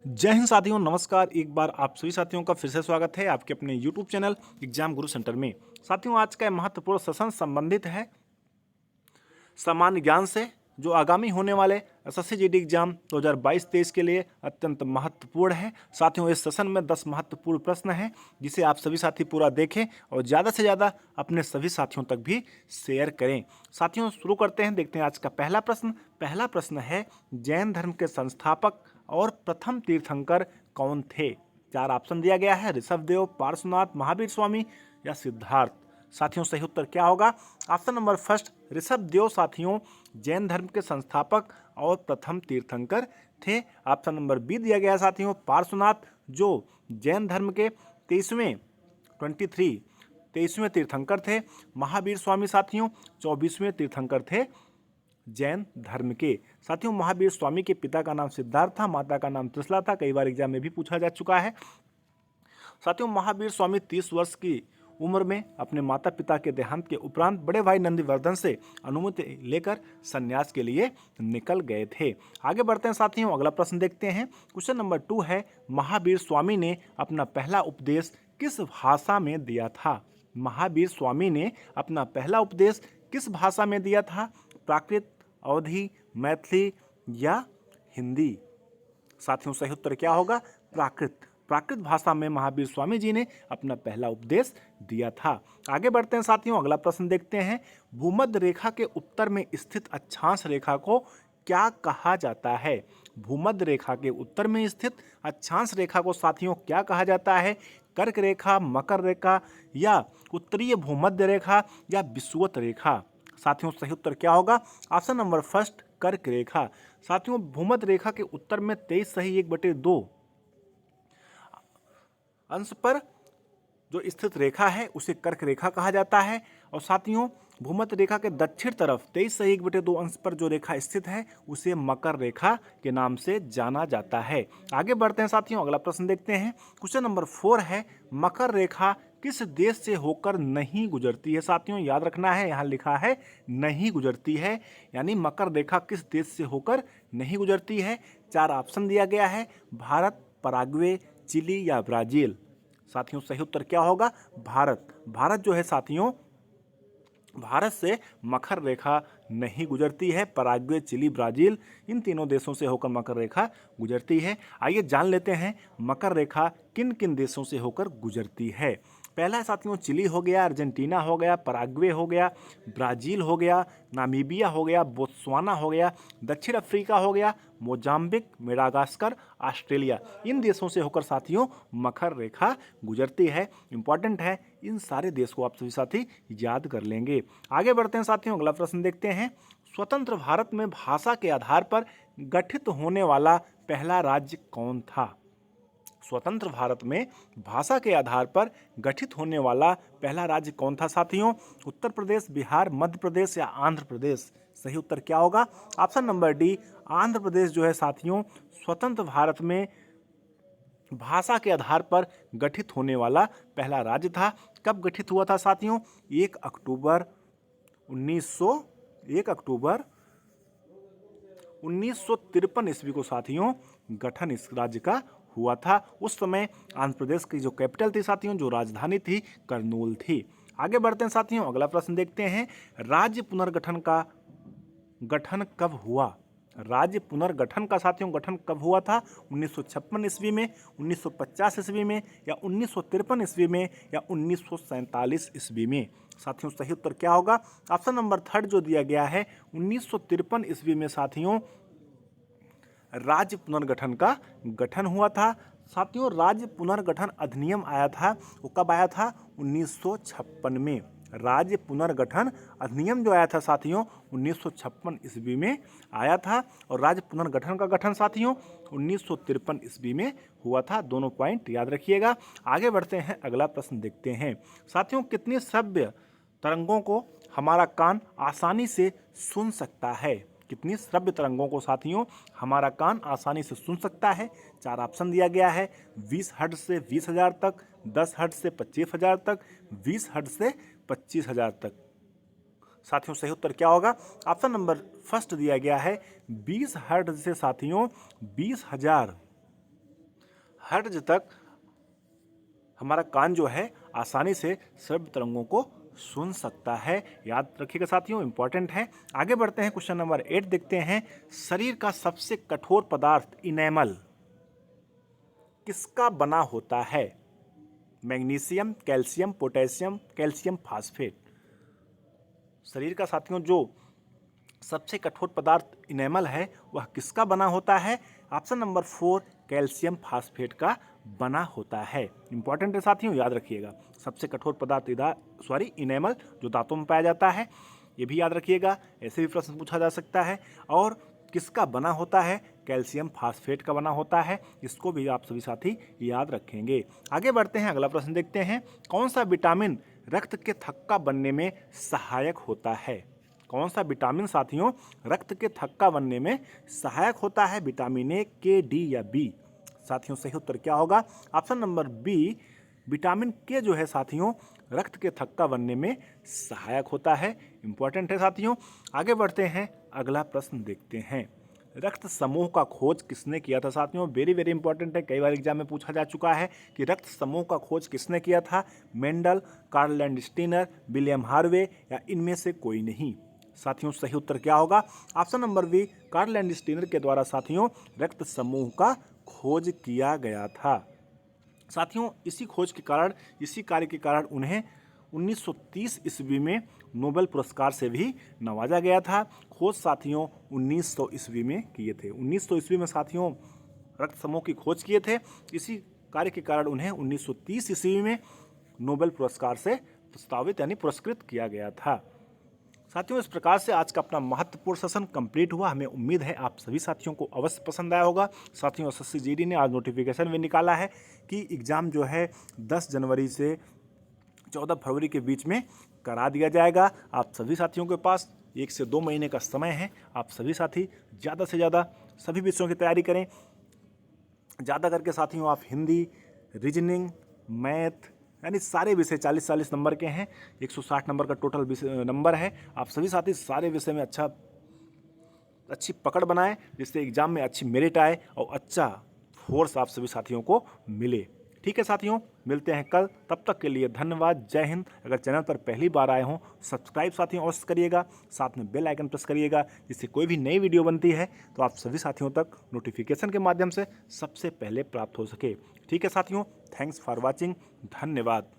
जय हिंद साथियों, नमस्कार। एक बार आप सभी साथियों का फिर से स्वागत है आपके अपने YouTube चैनल एग्जाम गुरु सेंटर में। साथियों, आज का यह महत्वपूर्ण सेशन संबंधित है सामान्य ज्ञान से, जो आगामी होने वाले एसएससी जीडी एग्जाम 2022-23 के लिए अत्यंत महत्वपूर्ण है। साथियों, इस सेशन में 10 महत्वपूर्ण प्रश्न हैं जिसे आप सभी साथी पूरा देखें और ज़्यादा से ज़्यादा अपने सभी साथियों तक भी शेयर करें। साथियों, शुरू करते हैं। देखते हैं आज का पहला प्रश्न। पहला प्रश्न है, जैन धर्म के संस्थापक और प्रथम तीर्थंकर कौन थे? 4 ऑप्शन दिया गया है, ऋषभदेव, पार्श्वनाथ, महावीर स्वामी या सिद्धार्थ। साथियों, सही उत्तर क्या होगा? ऑप्शन नंबर फर्स्ट, ऋषभदेव साथियों जैन धर्म के संस्थापक और प्रथम तीर्थंकर थे। ऑप्शन नंबर बी दिया गया है साथियों, पार्श्वनाथ, जो जैन धर्म के 23वें तीर्थंकर थे। महावीर स्वामी साथियों 24वें तीर्थंकर थे जैन धर्म के। साथियों, महावीर स्वामी के पिता का नाम सिद्धार्थ था, माता का नाम त्रिशला था। कई बार एग्जाम में भी पूछा जा चुका है। साथियों, महावीर स्वामी 30 वर्ष की उम्र में अपने माता पिता के देहांत के उपरांत बड़े भाई नंदीवर्धन से अनुमति लेकर संन्यास के लिए निकल गए थे। आगे बढ़ते हैं साथियों, अगला प्रश्न देखते हैं। क्वेश्चन नंबर 2 है, महावीर स्वामी ने अपना पहला उपदेश किस भाषा में दिया था? महावीर स्वामी ने अपना पहला उपदेश किस भाषा में दिया था? प्राकृत, अवधी, मैथिली या हिंदी? साथियों, सही उत्तर क्या होगा? प्राकृत। प्राकृत भाषा में महावीर स्वामी जी ने अपना पहला उपदेश दिया था। आगे बढ़ते हैं साथियों, अगला प्रश्न देखते हैं। भूमध्य रेखा के उत्तर में स्थित अक्षांश रेखा को क्या कहा जाता है? भूमध्य रेखा के उत्तर में स्थित अक्षांश रेखा को साथियों क्या कहा जाता है? कर्क रेखा, मकर रेखा या उत्तरीय भूमध्य रेखा या विषुवत रेखा? साथियों, सही उत्तर क्या होगा? ऑप्शन नंबर फर्स्ट, कर्क रेखा। साथियों, भूमध्य रेखा के उत्तर में 23 सही 1/2 अंश पर जो स्थित रेखा है उसे कर्क रेखा कहा जाता है। और साथियों, भूमध्य रेखा के दक्षिण तरफ 23 सही 1/2 अंश पर जो रेखा स्थित है उसे मकर रेखा के नाम से जाना जाता है। आगे बढ़ते हैं साथियों, अगला प्रश्न देखते हैं। क्वेश्चन नंबर 4 है, मकर रेखा किस देश से होकर नहीं गुजरती है? साथियों, याद रखना है, यहाँ लिखा है नहीं गुजरती है, यानी मकर रेखा किस देश से होकर नहीं गुजरती है। 4 ऑप्शन दिया गया है, भारत, पराग्वे, चिली या ब्राजील। साथियों, सही उत्तर क्या होगा? भारत। भारत जो है साथियों, भारत से मकर रेखा नहीं गुजरती है। पराग्वे, चिली, ब्राजील इन तीनों देशों से होकर मकर रेखा गुजरती है। आइए जान लेते हैं मकर रेखा किन किन देशों से होकर गुजरती है। पहला साथियों चिली हो गया, अर्जेंटीना हो गया, पराग्वे हो गया, ब्राजील हो गया, नामीबिया हो गया, बोत्सवाना हो गया, दक्षिण अफ्रीका हो गया, मोजाम्बिक, मेडागास्कर, ऑस्ट्रेलिया। इन देशों से होकर साथियों मकर रेखा गुजरती है। इंपॉर्टेंट है, इन सारे देश को आप सभी साथी याद कर लेंगे। आगे बढ़ते हैं साथियों, अगला प्रश्न देखते हैं। स्वतंत्र भारत में भाषा के आधार पर गठित होने वाला पहला राज्य कौन था? स्वतंत्र भारत में भाषा के आधार पर गठित होने वाला पहला राज्य कौन था साथियों? उत्तर प्रदेश, बिहार, मध्य प्रदेश या आंध्र प्रदेश? सही उत्तर क्या होगा? Option number D, Andhra Pradesh जो है साथियों स्वतंत्र भारत में भाषा के आधार पर गठित होने वाला पहला राज्य था। कब गठित हुआ था साथियों? 1 अक्टूबर 1953 ईस्वी को साथियों गठन इस राज्य का हुआ था। उस समय आंध्र प्रदेश की जो कैपिटल थी साथियों, जो राजधानी थी, करनूल थी। आगे बढ़ते हैं साथियों, अगला प्रश्न देखते हैं। राज्य पुनर्गठन का गठन कब हुआ? राज्य पुनर्गठन का साथियों गठन कब हुआ था? 1956 ईस्वी में, 1950 ईस्वी में या 1953 ईस्वी में या 1947 ईस्वी में? साथियों, सही उत्तर क्या होगा? ऑप्शन नंबर थर्ड जो दिया गया है, 1953 ईस्वी में साथियों राज्य पुनर्गठन का गठन हुआ था। साथियों, राज्य पुनर्गठन अधिनियम आया था, वो कब आया था? 1956 में। राज्य पुनर्गठन अधिनियम जो आया था साथियों 1956 ईस्वी में आया था। और राज्य पुनर्गठन का गठन साथियों 1953 ईस्वी में हुआ था। दोनों पॉइंट याद रखिएगा। आगे बढ़ते हैं, अगला प्रश्न देखते हैं। साथियों, कितनी श्रव्य तरंगों को हमारा कान आसानी से सुन सकता है? कितनी श्रव्य तरंगों को साथियों हमारा कान आसानी से सुन सकता है? 4 ऑप्शन दिया गया है, 20 हर्ट्ज से 20,000 तक, 10 हर्ट्ज से 25,000 तक, 20 हर्ट्ज से 25,000 तक। साथियों, सही उत्तर क्या होगा? ऑप्शन नंबर फर्स्ट दिया गया है 20 हर्ट्ज से साथियों 20,000 हर्ट्ज तक हमारा कान जो है आसानी से श्रव्य तरंगों को सुन सकता है। याद रखिएगा साथियों, इंपॉर्टेंट है। आगे बढ़ते हैं, क्वेश्चन नंबर 8 देखते हैं। शरीर का सबसे कठोर पदार्थ इनेमल किसका बना होता है? Magnesium, calcium, potassium, calcium phosphate. शरीर का साथियों जो सबसे कठोर पदार्थ इनेमल है वह किसका बना होता है? ऑप्शन नंबर 4 कैल्शियम फास्फेट का बना होता है। इंपॉर्टेंट है साथियों, याद रखिएगा। सबसे कठोर पदार्थ इनेमल जो दांतों में पाया जाता है, ये भी याद रखिएगा, ऐसे भी प्रश्न पूछा जा सकता है। और किसका बना होता है? कैल्शियम फास्फेट का बना होता है। इसको भी आप सभी साथी याद रखेंगे। आगे बढ़ते हैं, अगला प्रश्न देखते हैं। कौन सा विटामिन रक्त के थक्का बनने में सहायक होता है? कौन सा विटामिन साथियों रक्त के थक्का बनने में सहायक होता है? विटामिन ए, के, डी या बी? साथियों सही उत्तर क्या होगा? ऑप्शन नंबर बी, विटामिन के जो है साथियों रक्त के थक्का बनने में सहायक होता है। इंपॉर्टेंट है साथियों। आगे बढ़ते हैं, अगला प्रश्न देखते हैं। रक्त समूह का खोज किसने किया था? साथियों वेरी वेरी इंपॉर्टेंट है, कई बार एग्जाम में पूछा जा चुका है कि रक्त समूह का खोज किसने किया था? Mendel, Karl Landsteiner, William Harvey या इनमें से कोई नहीं? साथियों सही उत्तर क्या होगा? Option number B, Karl Landsteiner के द्वारा साथियों रक्त समूह का खोज किया गया था। साथियों इसी खोज के कारण, इसी कार्य के कारण उन्हें 1930 ईस्वी में नोबेल पुरस्कार से भी नवाजा गया था। खोज साथियों 1900 ईस्वी में किए थे। 1900 ईस्वी में साथियों रक्त समूह की खोज किए थे। इसी कार्य के कारण उन्हें 1930 ईस्वी में नोबेल पुरस्कार से प्रस्तावित यानी पुरस्कृत किया गया था। साथियों इस प्रकार से आज का अपना महत्वपूर्ण सेशन कंप्लीट हुआ। हमें उम्मीद है आप सभी साथियों को अवश्य पसंद आया होगा। साथियों एसएससी जीडी ने आज नोटिफिकेशन भी निकाला है कि एग्ज़ाम जो है 10 जनवरी से 14 फरवरी के बीच में करा दिया जाएगा। आप सभी साथियों के पास 1 से 2 महीने का समय है। आप सभी साथी ज़्यादा से ज़्यादा सभी विषयों की तैयारी करें। ज़्यादा करके साथियों आप हिंदी, रीजनिंग, मैथ यानी सारे विषय 40-40 नंबर के हैं। 160 नंबर का टोटल नंबर है। आप सभी साथी सारे विषय में अच्छी पकड़ बनाएं, जिससे एग्जाम में अच्छी मेरिट आए और अच्छा फोर्स आप सभी साथियों को मिले। ठीक है साथियों, मिलते हैं कल। तब तक के लिए धन्यवाद। जय हिंद। अगर चैनल पर पहली बार आए हों सब्सक्राइब साथियों अवश्य करिएगा, साथ में बेल आइकन प्रेस करिएगा, जिससे कोई भी नई वीडियो बनती है तो आप सभी साथियों तक नोटिफिकेशन के माध्यम से सबसे पहले प्राप्त हो सके। ठीक है साथियों, थैंक्स फॉर वॉचिंग। धन्यवाद।